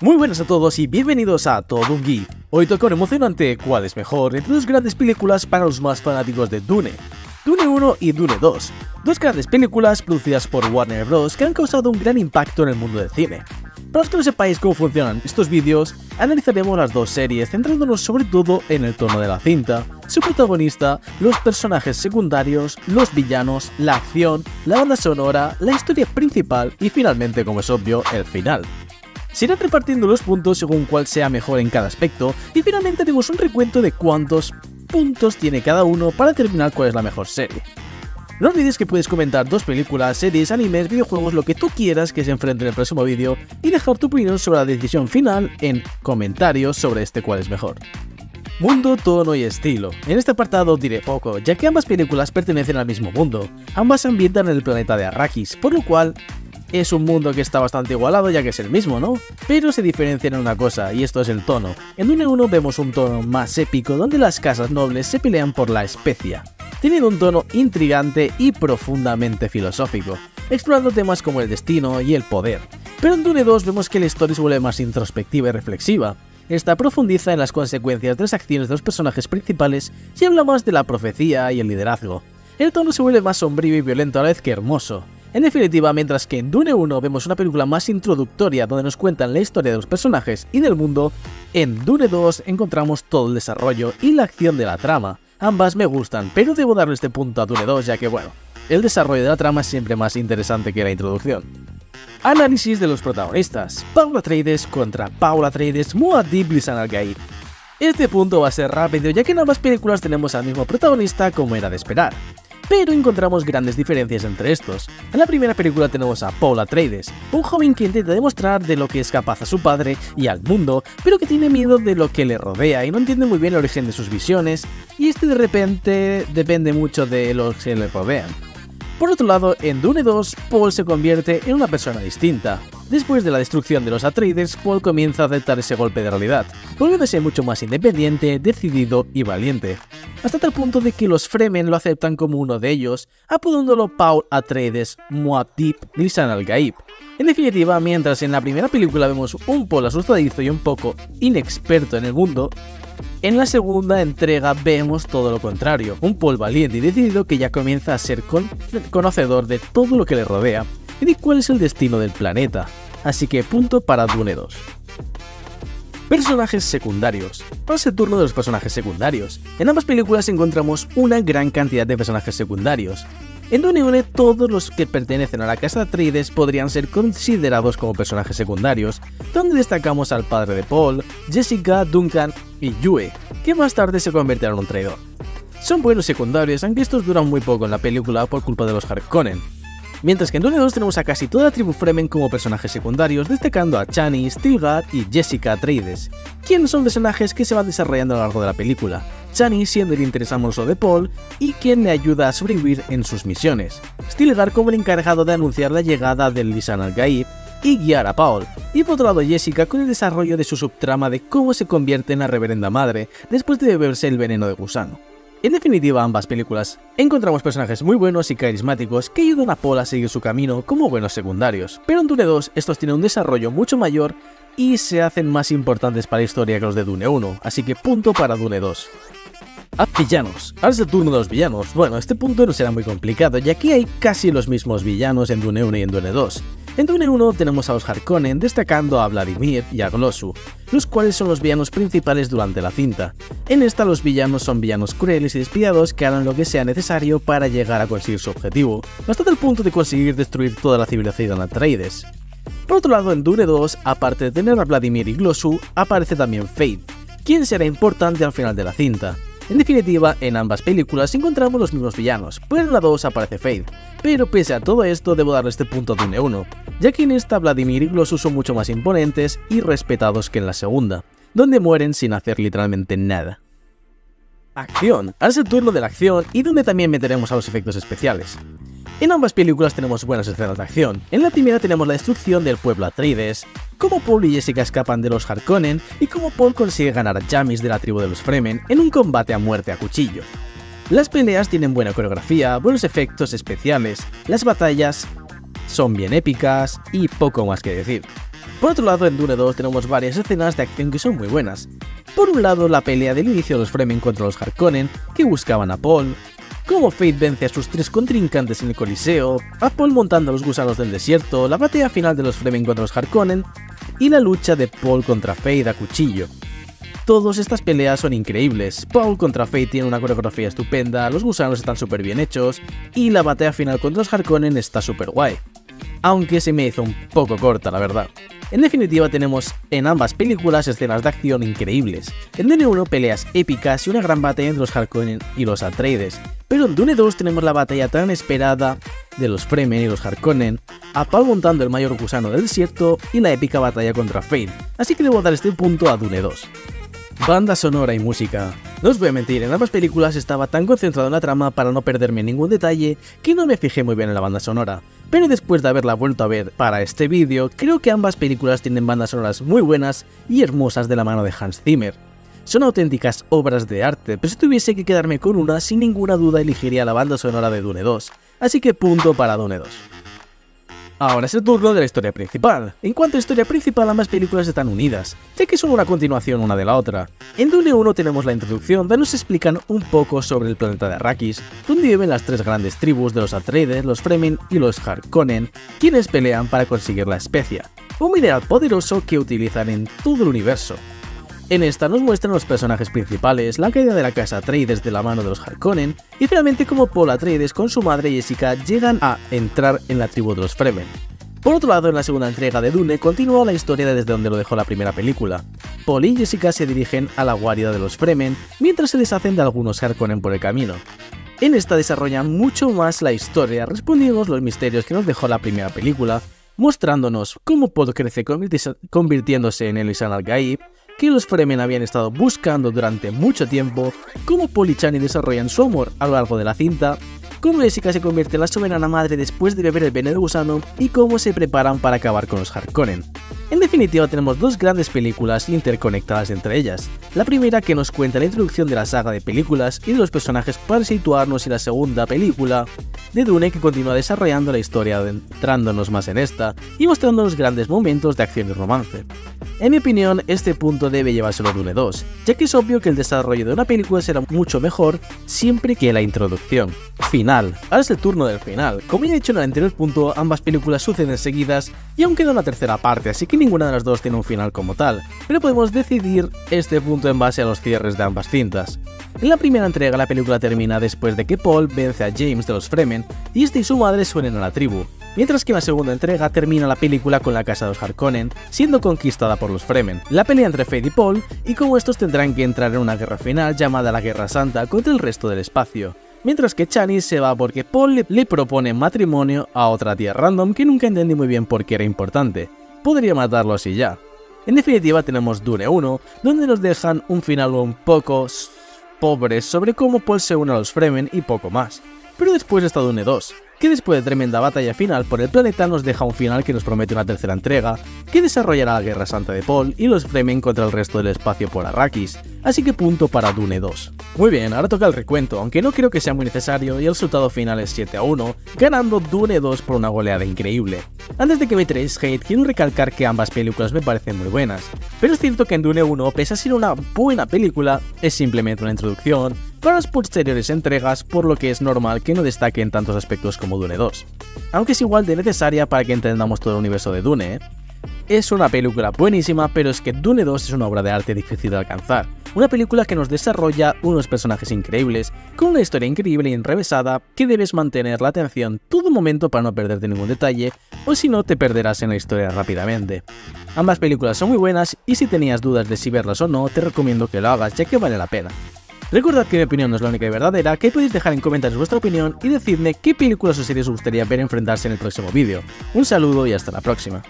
Muy buenas a todos y bienvenidos a Todo un Geek. Hoy toca un emocionante ¿cuál es mejor? Entre dos grandes películas para los más fanáticos de Dune. Dune 1 y Dune 2. Dos grandes películas producidas por Warner Bros. Que han causado un gran impacto en el mundo del cine. Para los que no sepáis cómo funcionan estos vídeos, analizaremos las dos series centrándonos sobre todo en el tono de la cinta, su protagonista, los personajes secundarios, los villanos, la acción, la banda sonora, la historia principal y finalmente, como es obvio, el final. Se irán repartiendo los puntos según cuál sea mejor en cada aspecto y finalmente haremos un recuento de cuántos puntos tiene cada uno para determinar cuál es la mejor serie. No olvides que puedes comentar dos películas, series, animes, videojuegos, lo que tú quieras que se enfrente en el próximo vídeo y dejar tu opinión sobre la decisión final en comentarios sobre cuál es mejor. Mundo, tono y estilo. En este apartado diré poco, ya que ambas películas pertenecen al mismo mundo. Ambas se ambientan en el planeta de Arrakis, por lo cual es un mundo que está bastante igualado ya que es el mismo, ¿no? Pero se diferencian en una cosa, y esto es el tono. En Dune 1 vemos un tono más épico donde las casas nobles se pelean por la especia, teniendo un tono intrigante y profundamente filosófico, explorando temas como el destino y el poder. Pero en Dune 2 vemos que la historia se vuelve más introspectiva y reflexiva. Esta profundiza en las consecuencias de las acciones de los personajes principales y habla más de la profecía y el liderazgo. El tono se vuelve más sombrío y violento a la vez que hermoso. En definitiva, mientras que en Dune 1 vemos una película más introductoria donde nos cuentan la historia de los personajes y del mundo, en Dune 2 encontramos todo el desarrollo y la acción de la trama. Ambas me gustan, pero debo darle este punto a Dune 2 ya que, bueno, el desarrollo de la trama es siempre más interesante que la introducción. Análisis de los protagonistas. Paul Atreides contra Paul Atreides, Muad'Dib Lisan al-Gaib. Este punto va a ser rápido ya que en ambas películas tenemos al mismo protagonista como era de esperar. Pero encontramos grandes diferencias entre estos. En la primera película tenemos a Paul Atreides, un joven que intenta demostrar de lo que es capaz a su padre y al mundo, pero que tiene miedo de lo que le rodea y no entiende muy bien el origen de sus visiones, y de repente depende mucho de los que le rodean. Por otro lado, en Dune 2, Paul se convierte en una persona distinta. Después de la destrucción de los Atreides, Paul comienza a aceptar ese golpe de realidad, volviéndose mucho más independiente, decidido y valiente, hasta tal punto de que los Fremen lo aceptan como uno de ellos, apodándolo Paul Atreides Muad'Dib Lisan al-Gaib. En definitiva, mientras en la primera película vemos un Paul asustadizo y un poco inexperto en el mundo, en la segunda entrega vemos todo lo contrario, un Paul valiente y decidido que ya comienza a ser conocedor de todo lo que le rodea y de cuál es el destino del planeta. Así que punto para Dune 2. Personajes secundarios. Ahora es el turno de los personajes secundarios. En ambas películas encontramos una gran cantidad de personajes secundarios. En Dune 1 todos los que pertenecen a la casa Atreides podrían ser considerados como personajes secundarios, donde destacamos al padre de Paul, Jessica, Duncan y Yue, que más tarde se convertirá en un traidor. Son buenos secundarios, aunque estos duran muy poco en la película por culpa de los Harkonnen. Mientras que en Dune 2 tenemos a casi toda la tribu Fremen como personajes secundarios, destacando a Chani, Stilgar y Jessica Atreides, quienes son personajes que se van desarrollando a lo largo de la película, Chani siendo el interés amoroso de Paul y quien le ayuda a sobrevivir en sus misiones, Stilgar como el encargado de anunciar la llegada del Lisan al-Gaib y guiar a Paul, y por otro lado Jessica con el desarrollo de su subtrama de cómo se convierte en la reverenda madre después de beberse el veneno de gusano. En definitiva, ambas películas encontramos personajes muy buenos y carismáticos que ayudan a Paul a seguir su camino como buenos secundarios, pero en Dune 2 estos tienen un desarrollo mucho mayor y se hacen más importantes para la historia que los de Dune 1, así que punto para Dune 2. Villanos. Ahora es el turno de los villanos. Bueno, este punto no será muy complicado, ya que hay casi los mismos villanos en Dune 1 y en Dune 2. En Dune 1 tenemos a los Harkonnen destacando a Vladimir y a Glossu, los cuales son los villanos principales durante la cinta. En esta los villanos son villanos crueles y despiadados que harán lo que sea necesario para llegar a conseguir su objetivo, hasta el punto de conseguir destruir toda la civilización Atreides. Por otro lado, en Dune 2, aparte de tener a Vladimir y Glossu, aparece también Feyd, quien será importante al final de la cinta. En definitiva, en ambas películas encontramos los mismos villanos, pero en la 2 aparece Feyd. Pero pese a todo esto, debo darle este punto a Dune 1, ya que en esta Vladimir y Glossu son mucho más imponentes y respetados que en la segunda, donde mueren sin hacer literalmente nada. Acción. Ahora es el turno de la acción y donde también meteremos a los efectos especiales. En ambas películas tenemos buenas escenas de acción. En la primera tenemos la destrucción del pueblo Atreides, cómo Paul y Jessica escapan de los Harkonnen y cómo Paul consigue ganar a Jamis de la tribu de los Fremen en un combate a muerte a cuchillo. Las peleas tienen buena coreografía, buenos efectos especiales, las batallas son bien épicas y poco más que decir. Por otro lado, en Dune 2 tenemos varias escenas de acción que son muy buenas. Por un lado, la pelea del inicio de los Fremen contra los Harkonnen, que buscaban a Paul, cómo Fate vence a sus 3 contrincantes en el Coliseo, a Paul montando a los gusanos del desierto, la batalla final de los Fremen contra los Harkonnen, y la lucha de Paul contra Fate a cuchillo. Todas estas peleas son increíbles, Paul contra Fate tiene una coreografía estupenda, los gusanos están súper bien hechos, y la batalla final contra los Harkonnen está súper guay. Aunque se me hizo un poco corta, la verdad. En definitiva, tenemos en ambas películas escenas de acción increíbles. En Dune 1 peleas épicas y una gran batalla entre los Harkonnen y los Atreides, pero en Dune 2 tenemos la batalla tan esperada de los Fremen y los Harkonnen, a Paul montando el mayor gusano del desierto y la épica batalla contra Fate, así que debo dar este punto a Dune 2. Banda sonora y música. No os voy a mentir, en ambas películas estaba tan concentrado en la trama para no perderme ningún detalle que no me fijé muy bien en la banda sonora, pero después de haberla vuelto a ver para este vídeo, creo que ambas películas tienen bandas sonoras muy buenas y hermosas de la mano de Hans Zimmer. Son auténticas obras de arte, pero si tuviese que quedarme con una, sin ninguna duda elegiría la banda sonora de Dune 2, así que punto para Dune 2. Ahora es el turno de la historia principal. En cuanto a historia principal, ambas películas están unidas, ya que son una continuación una de la otra. En Dune 1 tenemos la introducción donde nos explican un poco sobre el planeta de Arrakis, donde viven las 3 grandes tribus de los Atreides, los Fremen y los Harkonnen, quienes pelean para conseguir la especia, un mineral poderoso que utilizan en todo el universo. En esta nos muestran los personajes principales, la caída de la casa Atreides de la mano de los Harkonnen, y finalmente como Paul Atreides con su madre Jessica llegan a entrar en la tribu de los Fremen. Por otro lado, en la segunda entrega de Dune continúa la historia desde donde lo dejó la primera película. Paul y Jessica se dirigen a la guarida de los Fremen, mientras se deshacen de algunos Harkonnen por el camino. En esta desarrollan mucho más la historia, respondiendo los misterios que nos dejó la primera película, mostrándonos cómo Paul crece convirtiéndose en el Lisan al-Gaib, que los Fremen habían estado buscando durante mucho tiempo, cómo Paul y Chani desarrollan su amor a lo largo de la cinta, cómo Jessica se convierte en la soberana madre después de beber el veneno de gusano y cómo se preparan para acabar con los Harkonnen. En definitiva, tenemos 2 grandes películas interconectadas entre ellas. La primera que nos cuenta la introducción de la saga de películas y de los personajes para situarnos en la segunda película de Dune, que continúa desarrollando la historia adentrándonos más en esta y mostrándonos grandes momentos de acción y romance. En mi opinión, este punto debe llevárselo Dune 2, ya que es obvio que el desarrollo de una película será mucho mejor siempre que la introducción. Final. Ahora es el turno del final. Como ya he dicho en el anterior punto, ambas películas suceden seguidas y aún queda una tercera parte, así que ninguna de las dos tiene un final como tal, pero podemos decidir este punto en base a los cierres de ambas cintas. En la primera entrega la película termina después de que Paul vence a James de los Fremen y este y su madre se unen a la tribu, mientras que en la segunda entrega termina la película con la casa de los Harkonnen siendo conquistada por los Fremen, la pelea entre Fate y Paul y cómo estos tendrán que entrar en una guerra final llamada la Guerra Santa contra el resto del espacio. Mientras que Chani se va porque Paul le propone matrimonio a otra tía random que nunca entendí muy bien por qué era importante. Podría matarlo así ya. En definitiva tenemos Dune 1, donde nos dejan un final un poco pobre sobre cómo Paul se une a los Fremen y poco más. Pero después está Dune 2, que después de tremenda batalla final por el planeta nos deja un final que nos promete una tercera entrega, que desarrollará la Guerra Santa de Paul y los Fremen contra el resto del espacio por Arrakis, así que punto para Dune 2. Muy bien, ahora toca el recuento, aunque no creo que sea muy necesario y el resultado final es 7-1, ganando Dune 2 por una goleada increíble. Antes de que me tiréis hate, quiero recalcar que ambas películas me parecen muy buenas, pero es cierto que en Dune 1, pese a ser una buena película, es simplemente una introducción para las posteriores entregas, por lo que es normal que no destaque en tantos aspectos como Dune 2, aunque es igual de necesaria para que entendamos todo el universo de Dune. Es una película buenísima, pero es que Dune 2 es una obra de arte difícil de alcanzar, una película que nos desarrolla unos personajes increíbles, con una historia increíble y enrevesada que debes mantener la atención todo momento para no perderte ningún detalle, o si no te perderás en la historia rápidamente. Ambas películas son muy buenas y si tenías dudas de si verlas o no, te recomiendo que lo hagas ya que vale la pena. Recordad que mi opinión no es la única y verdadera, que podéis dejar en comentarios vuestra opinión y decidme qué películas o series os gustaría ver enfrentarse en el próximo vídeo. Un saludo y hasta la próxima.